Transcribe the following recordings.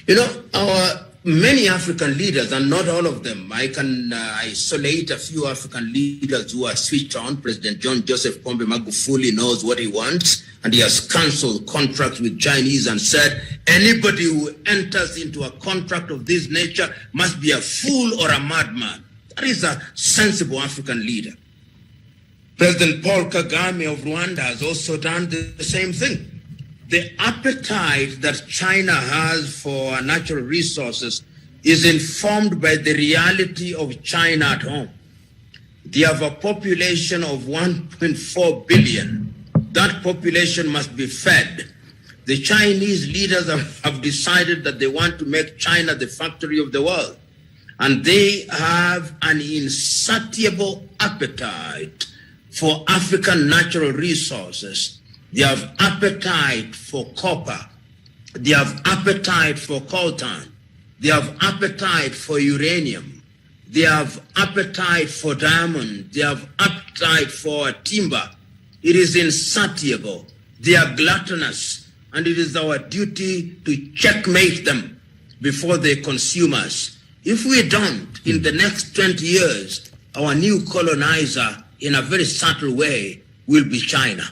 You know, our many African leaders, and not all of them, I can isolate a few African leaders who are switched on. President John Joseph Pombe Magufuli knows what he wants, and he has cancelled contracts with Chinese and said anybody who enters into a contract of this nature must be a fool or a madman. That is a sensible African leader. President Paul Kagame of Rwanda has also done the same thing. The appetite that China has for natural resources is informed by the reality of China at home. They have a population of 1.4 billion. That population must be fed. The Chinese leaders have decided that they want to make China the factory of the world. And they have an insatiable appetite for African natural resources. They have appetite for copper. They have appetite for coltan. They have appetite for uranium. They have appetite for diamond. They have appetite for timber. It is insatiable. They are gluttonous, and it is our duty to checkmate them before they consume us. If we don't, in the next 20 years, our new colonizer, in a very subtle way, will be China.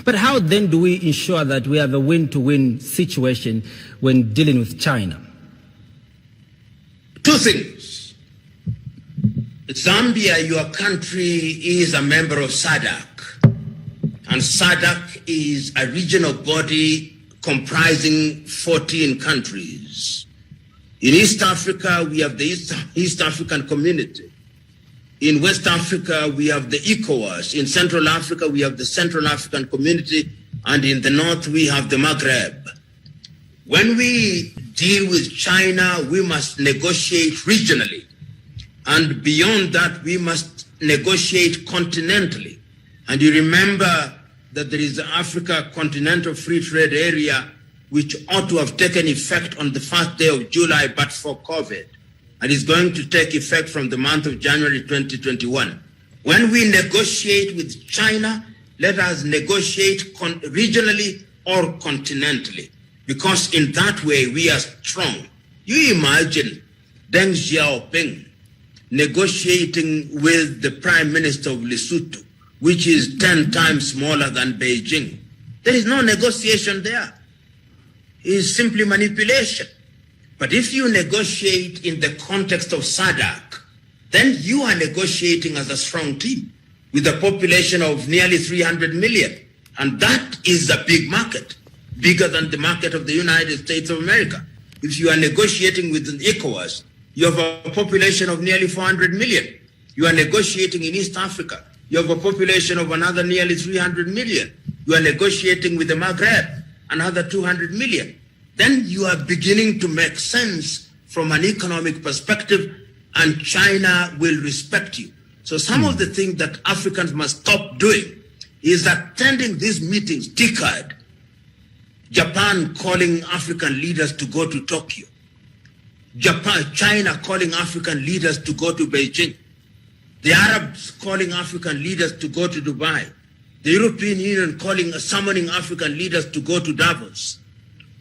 But how then do we ensure that we have a win-to-win situation when dealing with China? Two things. Zambia, your country, is a member of SADC. And SADC is a regional body comprising 14 countries. In East Africa, we have the East African Community. In West Africa, we have the ECOWAS. In Central Africa, we have the Central African Community. And in the North, we have the Maghreb. When we deal with China, we must negotiate regionally. And beyond that, we must negotiate continentally. And you remember that there is the Africa Continental Free Trade Area, which ought to have taken effect on the first day of July, but for COVID. And is going to take effect from the month of January 2021. When we negotiate with China, let us negotiate regionally or continentally, because in that way we are strong. You imagine Deng Xiaoping negotiating with the Prime Minister of Lesotho, which is 10 times smaller than Beijing. There is no negotiation there. It is simply manipulation. But if you negotiate in the context of SADC, then you are negotiating as a strong team with a population of nearly 300 million. And that is a big market, bigger than the market of the United States of America. If you are negotiating with an ECOWAS, you have a population of nearly 400 million. You are negotiating in East Africa. You have a population of another nearly 300 million. You are negotiating with the Maghreb, another 200 million. Then you are beginning to make sense from an economic perspective, and China will respect you. So some of the things that Africans must stop doing is attending these meetings, TICAD, Japan calling African leaders to go to Tokyo, China calling African leaders to go to Beijing, the Arabs calling African leaders to go to Dubai, the European Union summoning African leaders to go to Davos.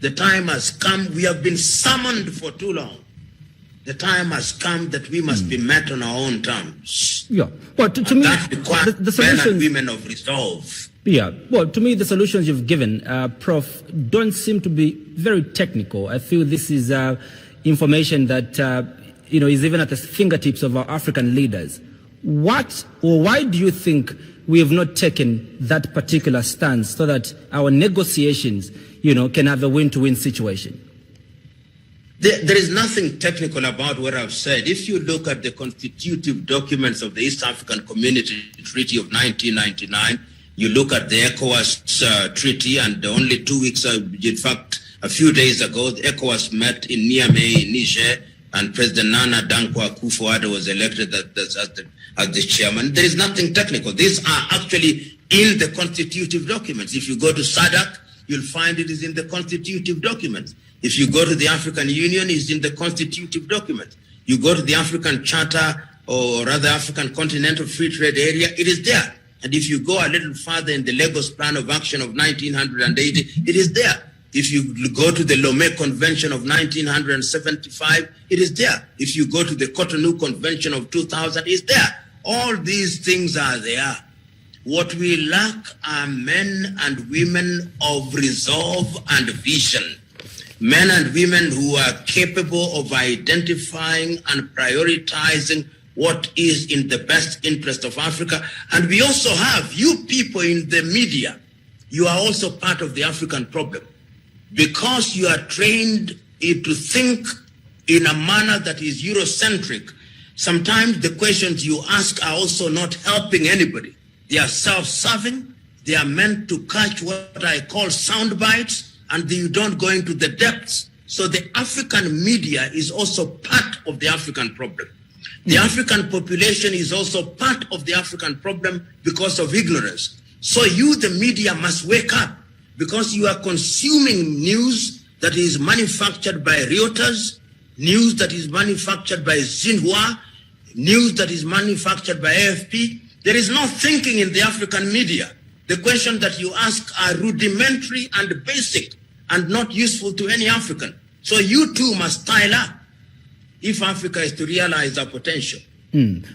The time has come. We have been summoned for too long. The time has come that we must be met on our own terms. Yeah. Well, to me, that requires the solutions, men and women of resolve. Yeah. Well, to me, the solutions you've given, Prof, don't seem to be very technical. I feel this is information that is even at the fingertips of our African leaders. What or why do you think we have not taken that particular stance so that our negotiations, can have a win-to-win situation? There is nothing technical about what I've said. If you look at the constitutive documents of the East African Community Treaty of 1999, you look at the ECOWAS treaty, and only 2 weeks, in fact, a few days ago, the ECOWAS met in Niamey, in Niger, and President Nana Dankwa Akufo-Addo was elected as the chairman. There is nothing technical. These are actually in the constitutive documents. If you go to SADC, you'll find it is in the constitutive documents. If you go to the African Union, it's in the constitutive documents. You go to the African Charter, or rather African Continental Free Trade Area, it is there. And if you go a little further in the Lagos Plan of Action of 1980, it is there. If you go to the Lomé Convention of 1975, it is there. If you go to the Cotonou Convention of 2000, it's there. All these things are there. What we lack are men and women of resolve and vision. Men and women who are capable of identifying and prioritizing what is in the best interest of Africa. And we also have you people in the media. You are also part of the African problem. Because you are trained to think in a manner that is Eurocentric, sometimes the questions you ask are also not helping anybody. They are self-serving. They are meant to catch what I call sound bites, and you don't go into the depths. So the African media is also part of the African problem. The African population is also part of the African problem because of ignorance. So you, the media, must wake up, because you are consuming news that is manufactured by Reuters, news that is manufactured by Xinhua, news that is manufactured by AFP. There is no thinking in the African media. The questions that you ask are rudimentary and basic and not useful to any African. So you too must style up if Africa is to realize our potential.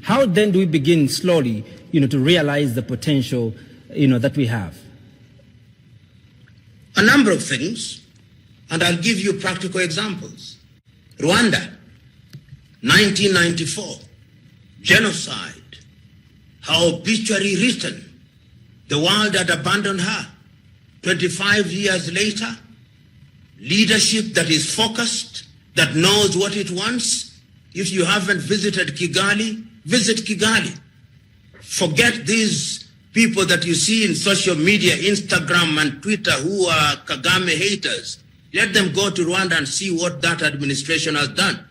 How then do we begin slowly, to realize the potential, that we have? A number of things, and I'll give you practical examples. Rwanda, 1994, genocide, her obituary written. The world had abandoned her. 25 years later, leadership that is focused, that knows what it wants. If you haven't visited Kigali, visit Kigali. Forget these people that you see in social media, Instagram and Twitter, who are Kagame haters. Let them go to Rwanda and see what that administration has done.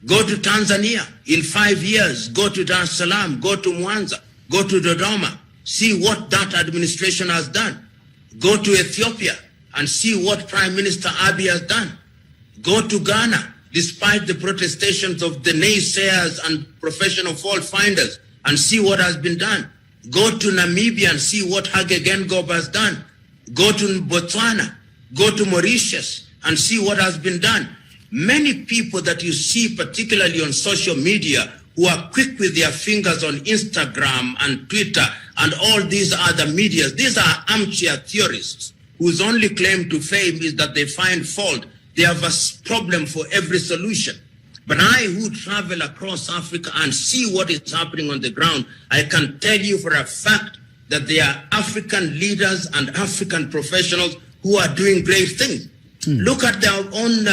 Go to Tanzania in 5 years. Go to Dar es Salaam. Go to Mwanza. Go to Dodoma. See what that administration has done. Go to Ethiopia and see what Prime Minister Abiy has done. Go to Ghana, despite the protestations of the naysayers and professional fault finders, and see what has been done. Go to Namibia and see what Hage Geingob has done. Go to Botswana. Go to Mauritius and see what has been done. Many people that you see, particularly on social media, who are quick with their fingers on Instagram and Twitter and all these other medias, these are armchair theorists whose only claim to fame is that they find fault. They have a problem for every solution. But I, who travel across Africa and see what is happening on the ground, I can tell you for a fact that there are African leaders and African professionals who are doing great things. Look at our own,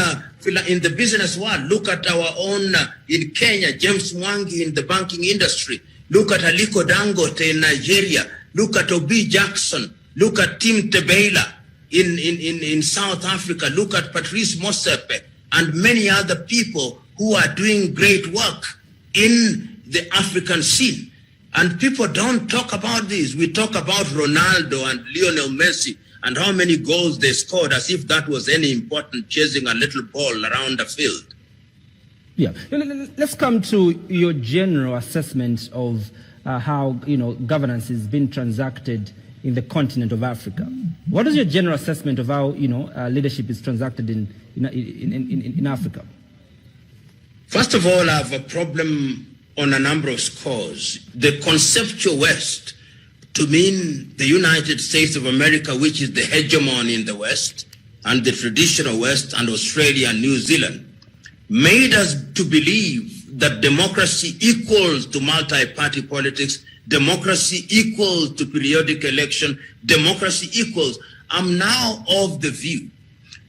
in the business world, look at our own in Kenya, James Mwangi in the banking industry. Look at Aliko Dangote in Nigeria. Look at Obi Jackson. Look at Tim Tebela in South Africa. Look at Patrice Motsepe and many other people who are doing great work in the African scene. And people don't talk about this. We talk about Ronaldo and Lionel Messi and how many goals they scored, as if that was any important, chasing a little ball around the field. Yeah. Let's come to your general assessment of how, governance is being transacted in the continent of Africa. What is your general assessment of how, leadership is transacted in Africa? First of all, I have a problem on a number of scores. The conceptual West, to mean the United States of America, which is the hegemon in the West, and the traditional West, and Australia and New Zealand, made us to believe that democracy equals to multi-party politics, democracy equals to periodic election, democracy equals. I'm now of the view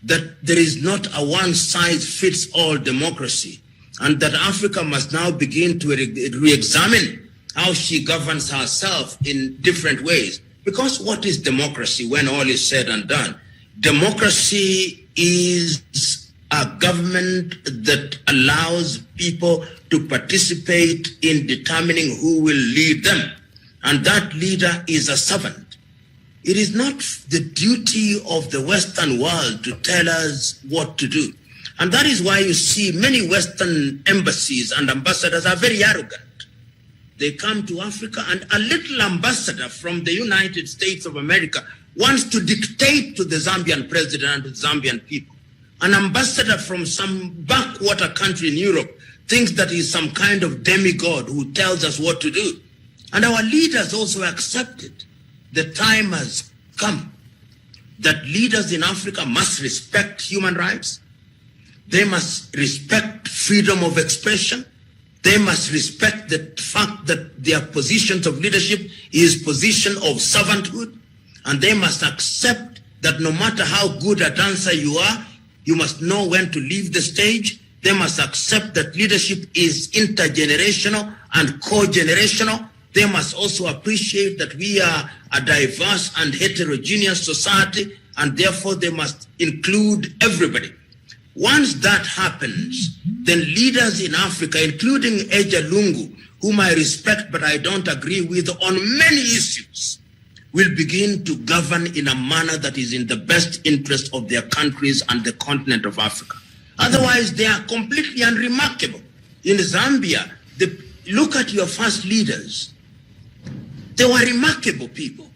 that there is not a one-size-fits-all democracy, and that Africa must now begin to re-examine how she governs herself in different ways. Because what is democracy when all is said and done? Democracy is a government that allows people to participate in determining who will lead them. And that leader is a servant. It is not the duty of the Western world to tell us what to do. And that is why you see many Western embassies and ambassadors are very arrogant. They come to Africa, and a little ambassador from the United States of America wants to dictate to the Zambian president and to the Zambian people. An ambassador from some backwater country in Europe thinks that he's some kind of demigod who tells us what to do. And our leaders also accepted the time has come that leaders in Africa must respect human rights. They must respect freedom of expression. They must respect the fact that their positions of leadership is position of servanthood. And they must accept that no matter how good a dancer you are, you must know when to leave the stage. They must accept that leadership is intergenerational and co-generational. They must also appreciate that we are a diverse and heterogeneous society, and therefore they must include everybody. Once that happens, then leaders in Africa, including Eja Lungu, whom I respect but I don't agree with on many issues, will begin to govern in a manner that is in the best interest of their countries and the continent of Africa. Otherwise, they are completely unremarkable. In Zambia, look at your first leaders. They were remarkable people.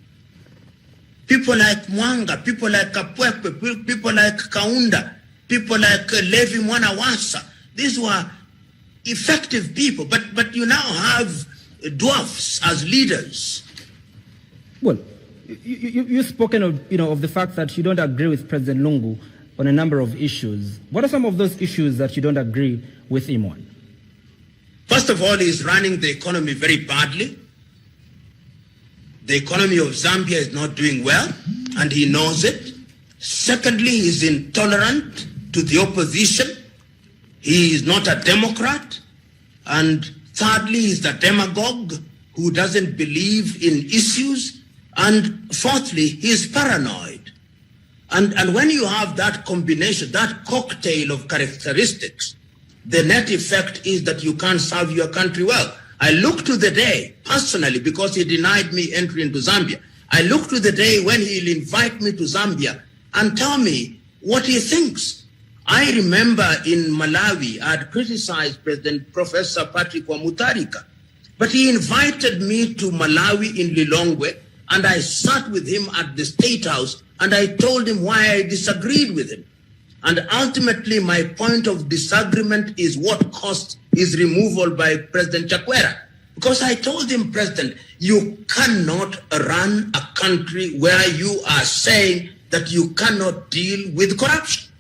People like Mwanga, people like Kapwekwe, people like Kaunda, people like Levi Mwanawasa. These were effective people, but you now have dwarfs as leaders. Well, you've spoken of the fact that you don't agree with President Lungu on a number of issues. What are some of those issues that you don't agree with him on? First of all, he's running the economy very badly. The economy of Zambia is not doing well, and he knows it. Secondly, he's intolerant to the opposition. He is not a Democrat. And thirdly, he's a demagogue who doesn't believe in issues. And fourthly, he's paranoid. And when you have that combination, that cocktail of characteristics, the net effect is that you can't serve your country well. I look to the day, personally, because he denied me entry into Zambia, I look to the day when he'll invite me to Zambia and tell me what he thinks. I remember in Malawi, I had criticized President Professor Patrick Wamutharika, but he invited me to Malawi in Lilongwe, and I sat with him at the State House, and I told him why I disagreed with him. And ultimately, my point of disagreement is what caused his removal by President Chakwera. Because I told him, President, you cannot run a country where you are saying that you cannot deal with corruption.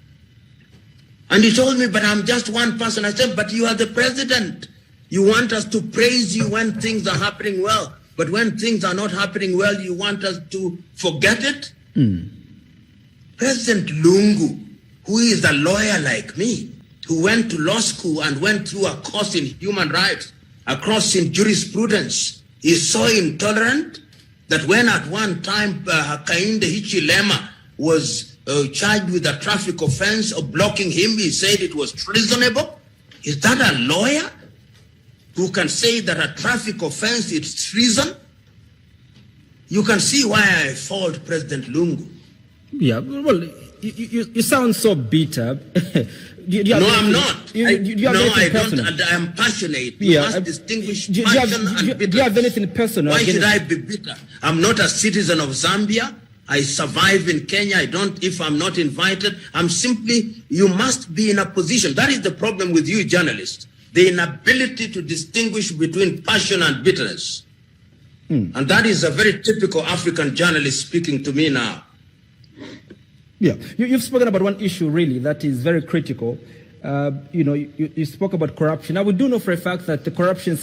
And he told me, but I'm just one person. I said, but you are the president. You want us to praise you when things are happening well. But when things are not happening well, you want us to forget it? President Lungu, who is a lawyer like me, who went to law school and went through a course in human rights, a course in jurisprudence, is so intolerant that when at one time Hakainde Hichilema was charged with a traffic offense of blocking him, he said it was treasonable. Is that a lawyer who can say that a traffic offense is treason? You can see why I fault President Lungu. Yeah, well, you sound so bitter. No, I'm not. I don't. I'm passionate. You must distinguish passion and bitterness. Do you have anything personal? Why should I be bitter? I'm not a citizen of Zambia. I survive in Kenya. If I'm not invited, I'm simply, you must be in a position. That is the problem with you journalists. The inability to distinguish between passion and bitterness. And that is a very typical African journalist speaking to me now. Yeah, you've spoken about one issue really that is very critical. You spoke about corruption. Now we do know for a fact that the corruption